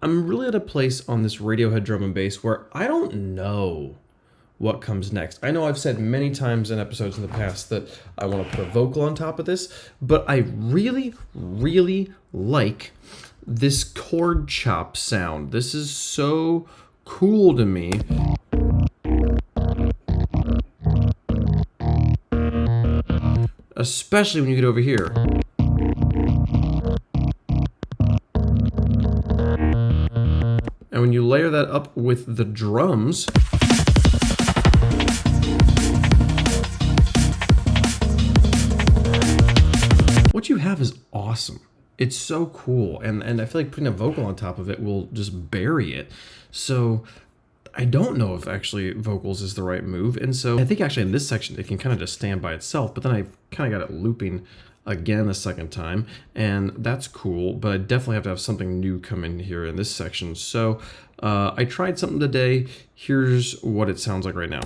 I'm really at a place on this Radiohead drum and bass where I don't know what comes next. I know I've said many times in episodes in the past that I want to put a vocal on top of this, but I really, really like this chord chop sound. This is so cool to me. Especially when you get over here. And when you layer that up with the drums, what you have is awesome. It's so cool. And I feel like putting a vocal on top of it will just bury it. So I don't know if actually vocals is the right move. And so I think actually in this section, it can kind of just stand by itself, but then I kind of got it looping again a second time, and that's cool, but I definitely have to have something new come in here in this section. So I tried something today. Here's what it sounds like right now.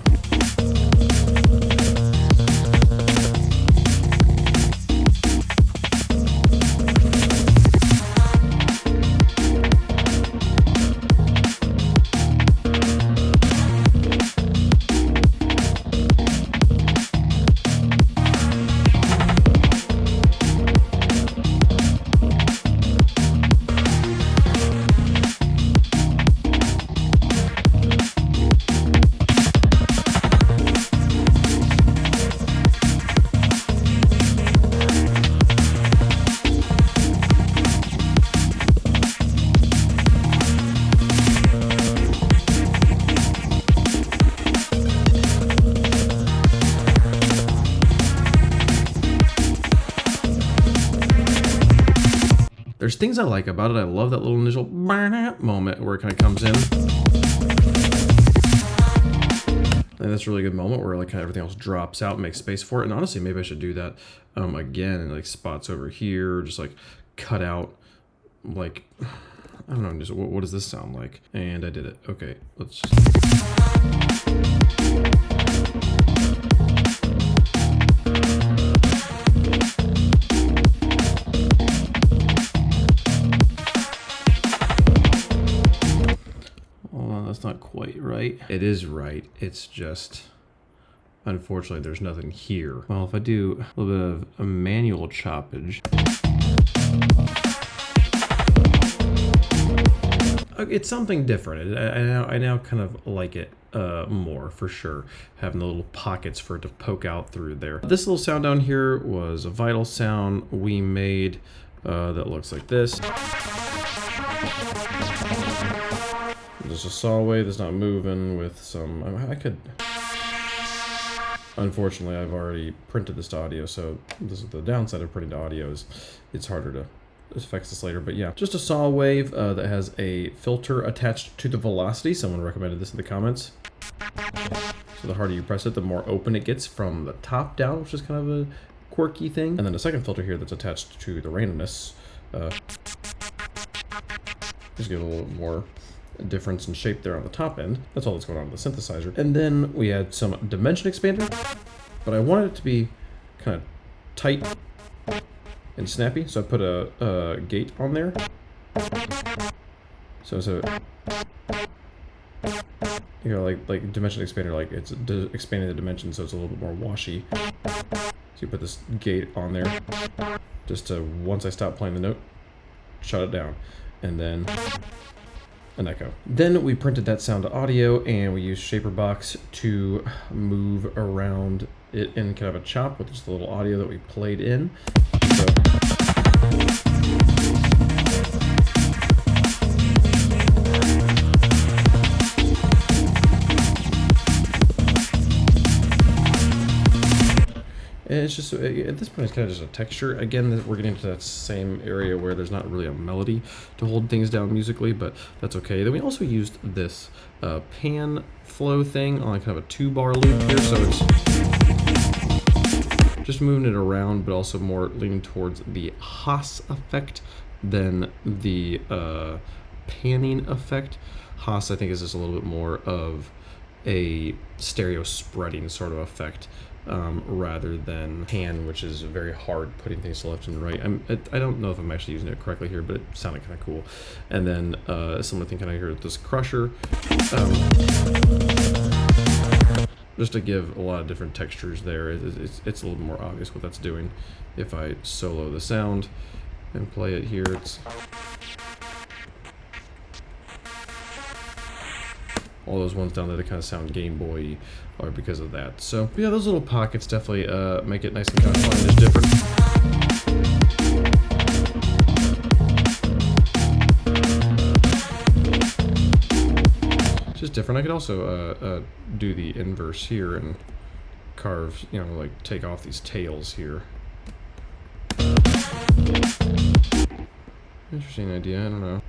There's things I like about it. I love that little initial moment where it kind of comes in. And that's a really good moment where like kind of everything else drops out and makes space for it. And honestly, maybe I should do that again in like spots over here, just like cut out like, I don't know, just what does this sound like? And I did it. Okay, let's just... That's not quite right. It is right. It's just, unfortunately, there's nothing here. Well, if I do a little bit of a manual choppage, it's something different. I now kind of like it more, for sure. Having the little pockets for it to poke out through there. This little sound down here was a Vital sound we made that looks like this. There's a saw wave that's not moving with some... I could... Unfortunately, I've already printed this to audio, so this is the downside of printing to audio is it's harder to fix this later. But yeah, just a saw wave that has a filter attached to the velocity. Someone recommended this in the comments. So the harder you press it, the more open it gets from the top down, which is kind of a quirky thing. And then a second filter here that's attached to the randomness. Just give it a little more difference in shape there on the top end. That's all that's going on with the synthesizer. And then we had some dimension expander, but I wanted it to be kind of tight and snappy, so I put a gate on there. So you know, like dimension expander, like it's expanding the dimension, so it's a little bit more washy. So you put this gate on there, just to, once I stop playing the note, shut it down, and then an echo. Then we printed that sound to audio, and we used Shaperbox to move around it in kind of a chop with just a little audio that we played in. So, it's just, at this point, it's kind of just a texture. Again, we're getting into that same area where there's not really a melody to hold things down musically, but that's okay. Then we also used this pan flow thing on kind of a 2-bar loop here, so it's just moving it around, but also more leaning towards the Haas effect than the panning effect. Haas, I think, is just a little bit more of a stereo spreading sort of effect. rather than hand, which is very hard putting things to left and right. I don't know if I'm actually using it correctly here, but it sounded kind of cool. And then similar thing kind of here with this crusher. Just to give a lot of different textures there. It's a little more obvious what that's doing. If I solo the sound and play it here, it's all those ones down there that kind of sound Game Boy are because of that. So yeah, those little pockets definitely make it nice and kind of fun and just different. Just different. I could also do the inverse here and carve, you know, like take off these tails here. Interesting idea, I don't know.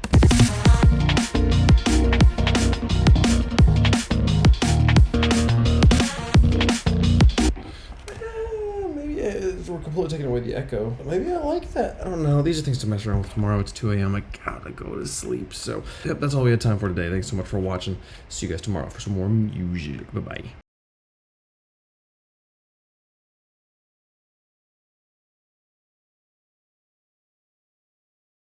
We're completely taking away the echo. Maybe I like that. I don't know. These are things to mess around with tomorrow. It's 2 a.m. I gotta go to sleep. So, yep, that's all we had time for today. Thanks so much for watching. See you guys tomorrow for some more music. Bye-bye.